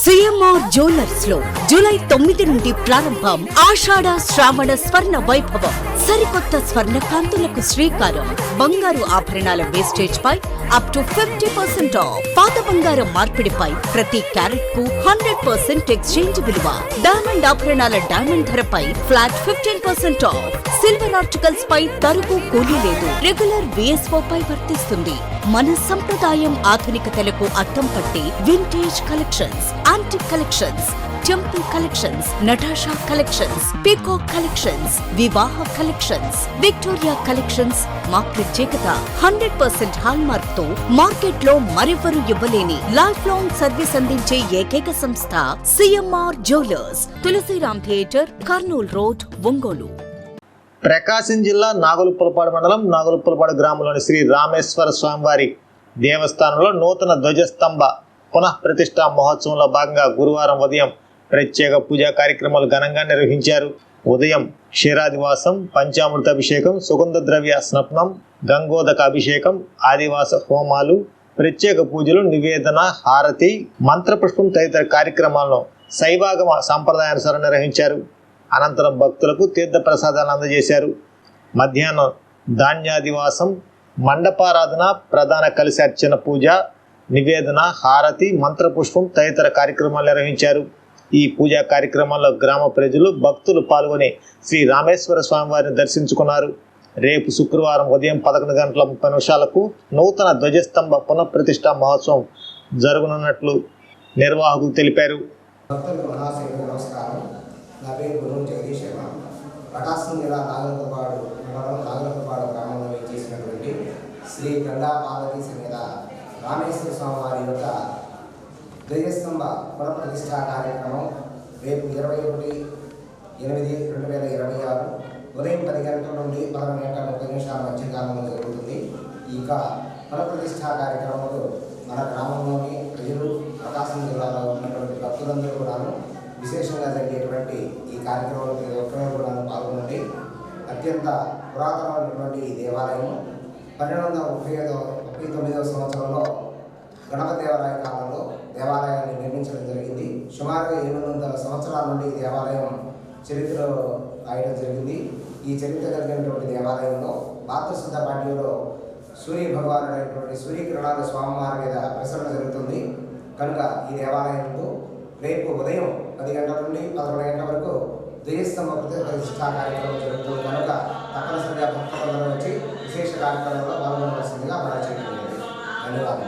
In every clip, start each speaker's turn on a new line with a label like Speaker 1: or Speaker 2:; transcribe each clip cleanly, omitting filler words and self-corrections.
Speaker 1: CMR jewellers లో July 9 నుండి ప్రారంభం ఆషాఢ శ్రావణ స్వర్ణ వైభవం. సరికొత్త స్వర్ణ కాంతులకు శ్రీకారం. బంగారు ఆభరణాల వేస్టేజ్ పై అప్ టు 50% ఆఫ్. పాత బంగారం మార్పిడిపై ప్రతి క్యారెట్ కు 100% ఎక్స్చేంజ్ విలువ. డైమండ్ ఆభరణాల డైమండ్ ధరపై ఫ్లాట్ 15% ఆఫ్. సిల్వర్ ఆర్టికల్స్ పై తరుగు కూలీ లేదు. రెగ్యులర్ విఎస్ఓ పై వర్తిస్తుంది. మన సంప్రదాయం ఆధునికతలకు అద్దం పట్టి vintage collections, antique collections, temple collections, Natasha collections, peacock collections, వివాహ కలెక్షన్స్, విక్టోరియా కలెక్షన్స్ మా ప్రత్యేకత. 100% హాల్ మార్క్ తో మార్కెట్ లో మరెవరూ ఇవ్వలేని లైఫ్ లాంగ్ సర్వీస్ అందించే ఏకైక సంస్థ CMR jewellers. Tulasiram theatre, Kurnool road, Ongole.
Speaker 2: Prakasam జిల్లా నాగులుప్పలపాడు మండలం నాగులుప్పలపాడు గ్రామంలోని శ్రీ రామేశ్వర స్వామివారి దేవస్థానంలో నూతన ధ్వజస్తంభ పునఃప్రతిష్ఠా మహోత్సవంలో భాగంగా గురువారం ఉదయం ప్రత్యేక పూజా కార్యక్రమాలు ఘనంగా నిర్వహించారు. ఉదయం క్షీరాదివాసం, పంచామృత అభిషేకం, సుగంధ ద్రవ్య స్నపనం, గంగోదక అభిషేకం, ఆదివాస హోమాలు, ప్రత్యేక పూజలు, నివేదన, హారతి, మంత్రపుష్పం తదితర కార్యక్రమాలను శైవాగమ సాంప్రదాయానుసారం నిర్వహించారు. అనంతరం భక్తులకు తీర్థ ప్రసాదాలు అందజేశారు. మధ్యాహ్నం ధాన్యాదివాసం, మండపారాధన, ప్రధాన కలిసి అర్చన పూజ, నివేదన, హారతి, మంత్రపుష్పం తదితర కార్యక్రమాలు నిర్వహించారు. ఈ పూజా కార్యక్రమాల్లో గ్రామ ప్రజలు, భక్తులు పాల్గొని శ్రీ రామేశ్వర స్వామివారిని దర్శించుకున్నారు. రేపు శుక్రవారం ఉదయం 11:30 నూతన ధ్వజస్తంభ పునఃప్రతిష్ఠా మహోత్సవం జరగనున్నట్లు నిర్వాహకులు తెలిపారు.
Speaker 3: నా పేరు గురువు జగదీష్ శర్మ. ప్రకాశం జిల్లా నాగులుప్పలపాడు మండలం నాగులుప్పలపాడు గ్రామంలో చేసినటువంటి శ్రీ గంగా పార్వతీ సమేత రామేశ్వర స్వామి వారి యొక్క ధ్వజస్తంభ పునఃప్రతిష్ఠా కార్యక్రమం రేపు 21/8/2026 ఉదయం 10 గంటల నుండి 11:30 మధ్యకాలంలో జరుగుతుంది. ఇక పునఃప్రతిష్ఠా కార్యక్రమంలో మన గ్రామంలోని ప్రజలు, ప్రకాశం జిల్లాలో ఉన్నటువంటి భక్తులందరూ కూడాను విశేషంగా జరిగేటువంటి ఈ కార్యక్రమంలో ప్రతి ఒక్కరూ కూడా పాల్గొనండి. అత్యంత పురాతనమైనటువంటి ఈ దేవాలయం 1239వ సంవత్సరంలో గణపతి దేవరాయ కాలంలో దేవాలయాన్ని నిర్మించడం జరిగింది. సుమారుగా 800 సంవత్సరాల నుండి ఈ దేవాలయం చరిత్ర రాయడం జరిగింది. ఈ చరిత్ర కలిగినటువంటి దేవాలయంలో భాద్రశుద్ధ పాఠ్యంలో సూర్య భగవానుడైనటువంటి సూర్యకిరణాల స్వామివారి మీద ప్రసరణ జరుగుతుంది. కనుక ఈ దేవాలయంలో రేపు ఉదయం 10 గంటల నుండి 11 గంటల వరకు ధ్వజస్తంభ ప్రతిష్ఠా కార్యక్రమం జరుగుతుంది. కనుక తప్పనిసరిగా భక్తులందరూ వచ్చి విశేష కార్యక్రమంలో పాల్గొనవలసిందిగా మనం చేయగలిగింది. ధన్యవాదాలు.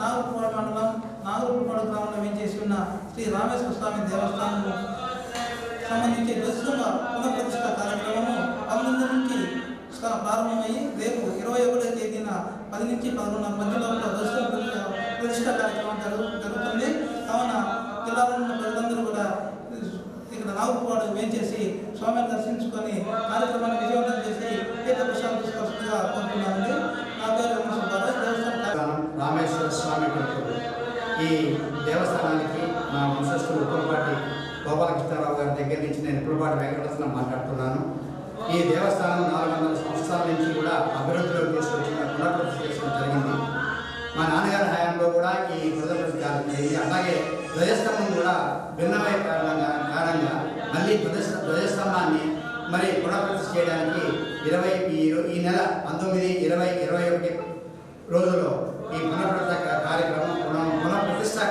Speaker 4: నాగులుప్పలపాడు మండలం నాగులుప్పలపాడు గ్రామంలో వేంచేసి ఉన్న శ్రీ రామేశ్వర స్వామి దేవస్థానం సంబంధించి ధ్వజస్తంభ పునఃప్రతిష్ఠా కార్యక్రమము 11 నుంచి ప్రారంభమయ్యి రేపు 21వ తేదీన 10 నుంచి 11 మధ్యలో ధ్వజస్తంభ ప్రతిష్ఠా కార్యక్రమం జరుగుతుంది. కావున జిల్లాలో ఉన్న ప్రజలందరూ కూడా ఇక్కడ నాగులుప్పలపాడు వేంచేసి స్వామిని దర్శించుకొని కార్యక్రమాన్ని విజయవంతం చేసి తీర్థ ప్రసాదం తీసుకోవాల్సిందిగా కోరుతున్నానండి. నా పేరు దేవస్థానం
Speaker 5: రామేశ్వర స్వామి టెంపుల్. ఈ దేవస్థానానికి మా వంశస్థులు ఉప్పలపాటి గోపాలకృష్ణారావు గారి దగ్గర నుంచి నేను ఉప్పలపాటి వెంకటరత్నం మాట్లాడుతున్నాను. ఈ దేవస్థానం 400 సంవత్సరాల నుంచి కూడా అభివృద్ధిలోకి తీసుకొచ్చిన పునఃప్రతిష్ఠ జరిగింది. మా నాన్నగారి హయాంలో కూడా ఈ పునఃప్రతిష్ఠ జరిగింది. అలాగే ధ్వజస్తంభం కూడా భిన్నమైన కారణంగా మళ్ళీ ధ్వజస్తంభాన్ని మరి పునఃప్రతిష్ఠ చేయడానికి ఈ నెల 19, 20, 21 రోజుల్లో ఈ పునఃప్రతిష్ఠా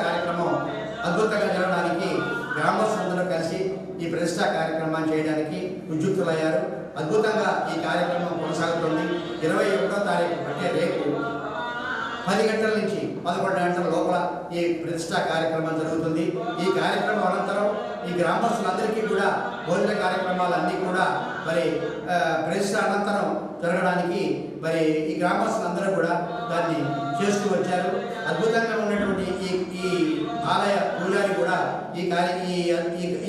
Speaker 5: కార్యక్రమం అద్భుతంగా జరగడానికి గ్రామస్తులందరూ కలిసి ఈ ప్రతిష్ఠా కార్యక్రమాన్ని చేయడానికి ఉద్యుక్తులయ్యారు. అద్భుతంగా ఈ కార్యక్రమం కొనసాగుతుంది. 21వ తారీఖు అంటే రేపు 10 గంటల నుంచి 11 గంటల లోపల ఈ ప్రతిష్ఠా కార్యక్రమం జరుగుతుంది. ఈ కార్యక్రమం అనంతరం ఈ గ్రామస్తులందరికీ కూడా భోజన కార్యక్రమాలన్నీ కూడా మరి ప్రతిష్ఠ అనంతరం జరగడానికి మరి ఈ గ్రామస్తులందరూ కూడా దాన్ని చేస్తూ వచ్చారు. అద్భుతంగా ఉన్నటువంటి ఈ ఆలయ పూజారి కూడా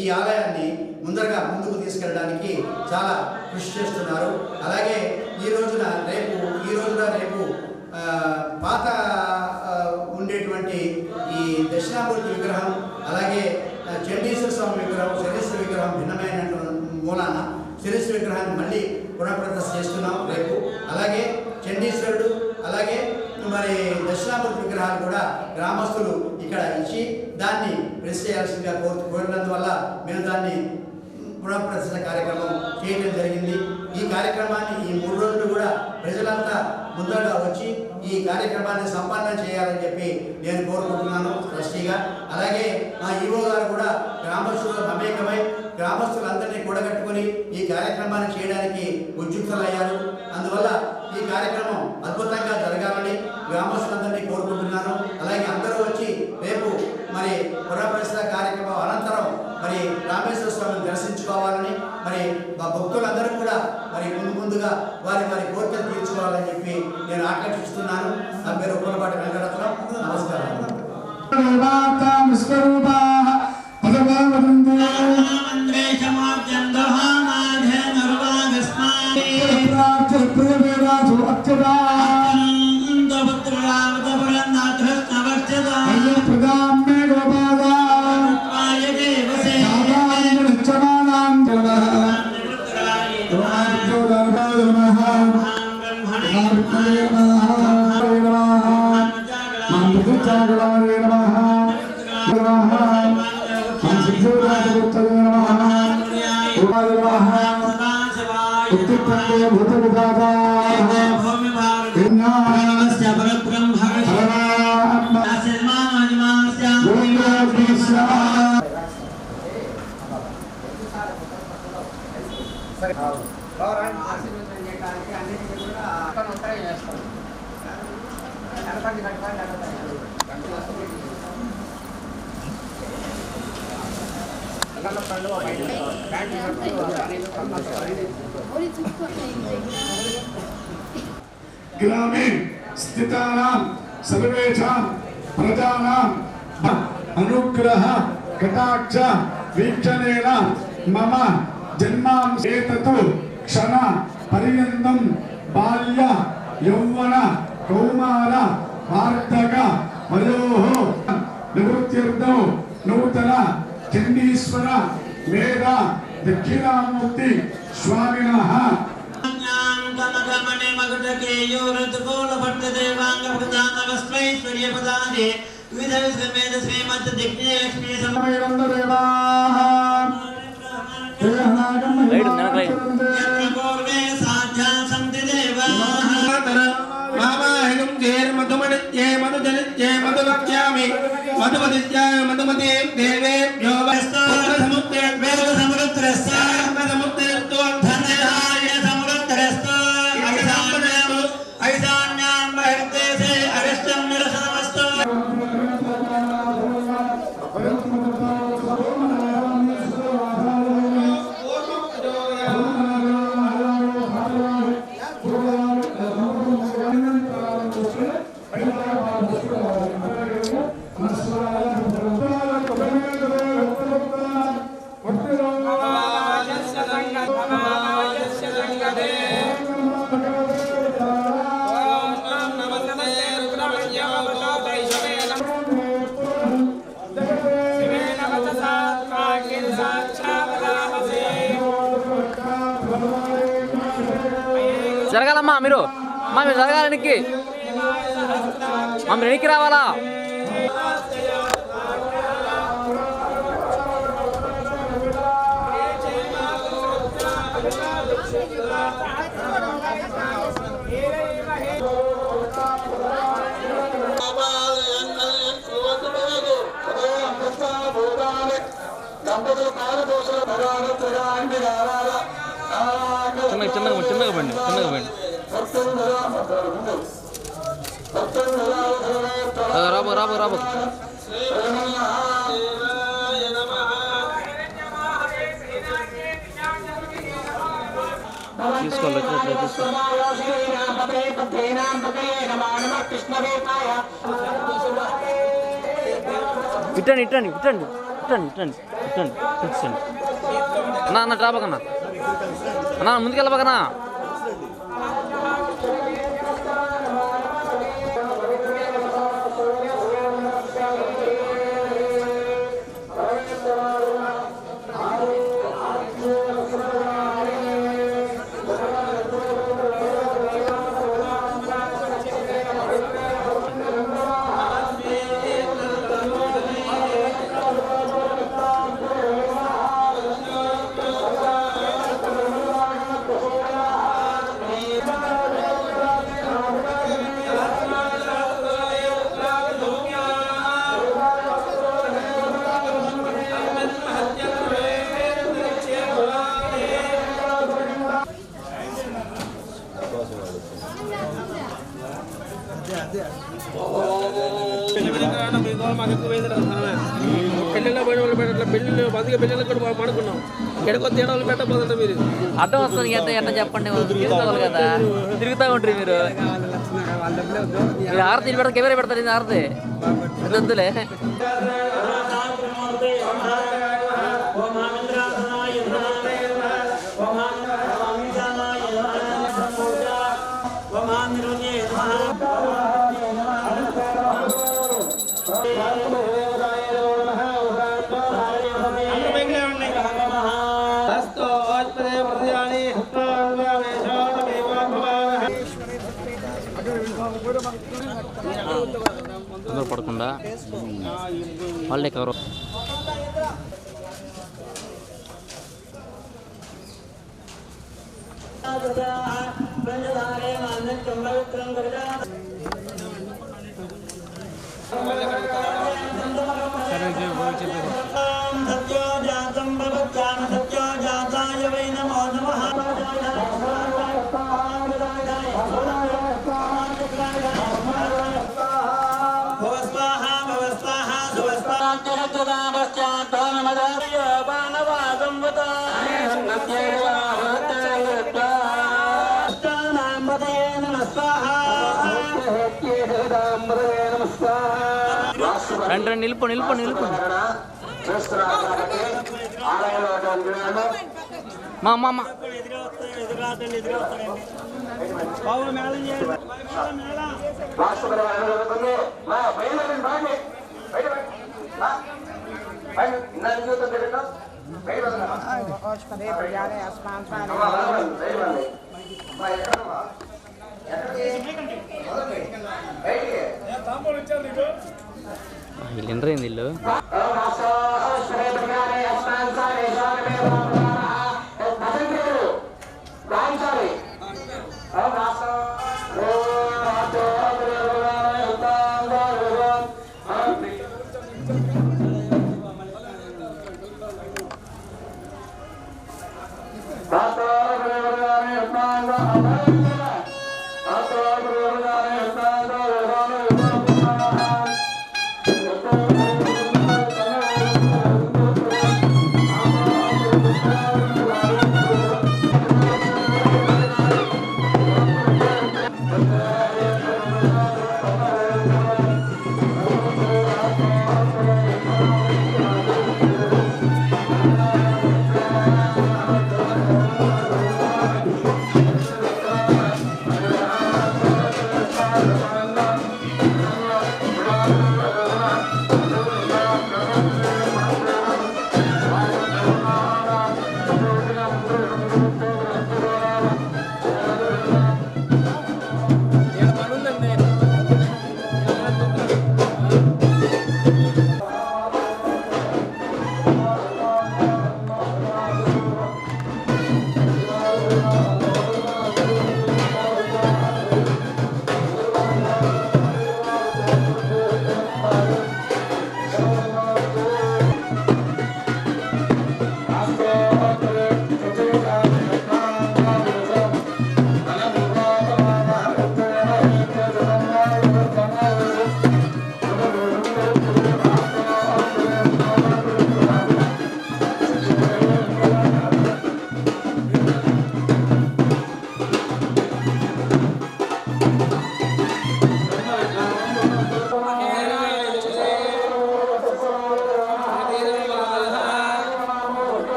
Speaker 5: ఈ ఆలయాన్ని ముందుకు తీసుకెళ్ళడానికి చాలా కృషి చేస్తున్నారు. అలాగే ఈ రోజున రేపు పాత ఉండేటువంటి ఈ దక్షిణామూర్తి విగ్రహం, అలాగే చండీశ్వర స్వామి విగ్రహం, శనీశ్వర విగ్రహం భిన్నమైన మూలాన శనీశ్వర విగ్రహాన్ని మళ్ళీ పునఃప్రతిష్ఠ చేస్తున్నాం రేపు. అలాగే చండీశ్వరుడు, అలాగే మరి దక్షిణామూర్తి విగ్రహాలు కూడా గ్రామస్తులు ఇక్కడ ఇచ్చి దాన్ని ప్రెస్ చేయాల్సిందిగా కోరినందువల్ల మేము దాన్ని పునఃప్రతిష్ఠ కార్యక్రమం చేయడం జరిగింది. ఈ కార్యక్రమాన్ని ఈ 3 రోజులు కూడా ప్రజలంతా ముందరగా వచ్చి ఈ కార్యక్రమాన్ని సంపన్నం చేయాలని చెప్పి నేను కోరుకుంటున్నాను ట్రస్టీగా. అలాగే మా ఈవో గారు కూడా గ్రామస్తులు మమేకమై గ్రామస్తులందరినీ కూడగట్టుకుని ఈ కార్యక్రమాన్ని చేయడానికి ఉద్యుక్తులయ్యారు. అందువల్ల ఈ కార్యక్రమం అద్భుతంగా జరగాలని గ్రామస్తులందరినీ కోరుకుంటున్నాను. అలాగే అందరూ వచ్చి రేపు మరి పునఃప్రతిష్ఠ కార్యక్రమం అనంతరం మరి రామేశ్వర స్వామిని దర్శించుకోవాలని, మరి మా భక్తులందరూ కూడా మరి ముందుగా వారి కోరికలు తీర్చుకోవాలని చెప్పి నేను ఆకాంక్షిస్తున్నాను. నా పేరు ఉప్పలపాటి వెంకటరత్నం. నమస్కారం.
Speaker 6: ग्रामे स्थितानां सर्वेषां प्रजानां अनुग्रह कटाक्ष वीक्षणेन मम जन्मांश एतत् क्षण पर्यन्तं बाल्य यौवन कौमार वार्धक वयोः निवृत्त्यर्थं नूतन चण्डीश्वर मेध दक्षिणामूर्ति स्वामिनः
Speaker 7: జరగాలమ్మా మీరు జరగాలనికి మీరు వెనక్కి రావాలా. చిన్నగా పండి రాబో తీసుకోవాలి. ఇట్టండి అన్న ట్రాబకన్నా అన్నా ముందుకెళ్ళబకన్నా.
Speaker 8: పెళ్ళిలో పోయిన వాళ్ళు పెట్టట్లే, పెళ్ళిళ్ళు అందుకే పెళ్ళిళ్ళకి కూడా పడుకున్నాం. ఎక్కడికో తేడా వాళ్ళు పెట్టబోతుంటే మీరు
Speaker 7: అడ్డం వస్తుంది ఎట్లా చెప్పండి, తిరుగుతావాలి కదా, తిరుగుతూ ఉంటారు మీరు. ఆరతి పెడతా, కెమెరా పెడతారు, ఇది ఆరతి వద్దులే. అందరూ పడకుండా వాళ్ళే కవర్. రండి నిలుపు నిలుపు నిలుపు. మా అమ్మ వీళ్ళు ఏంది వీళ్ళు.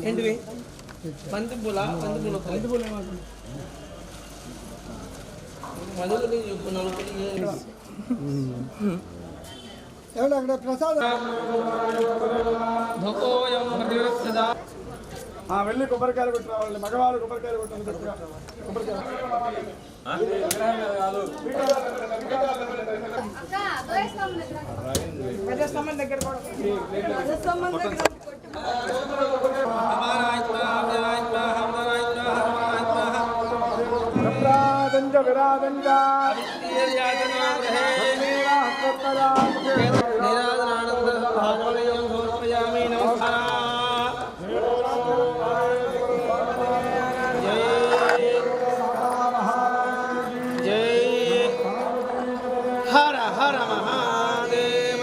Speaker 8: ఏంటివి బంతిపూల బంతిపూల
Speaker 6: అక్కడ ప్రసాదం వెళ్ళి కొబ్బరికాయలు కొట్టి రావాలి. మగవాళ్ళు కొబ్బరికాయలు కొట్టాలి. కొబ్బరికాయ విరాదంజ విరాదంజ
Speaker 8: హర హర మహాదేవ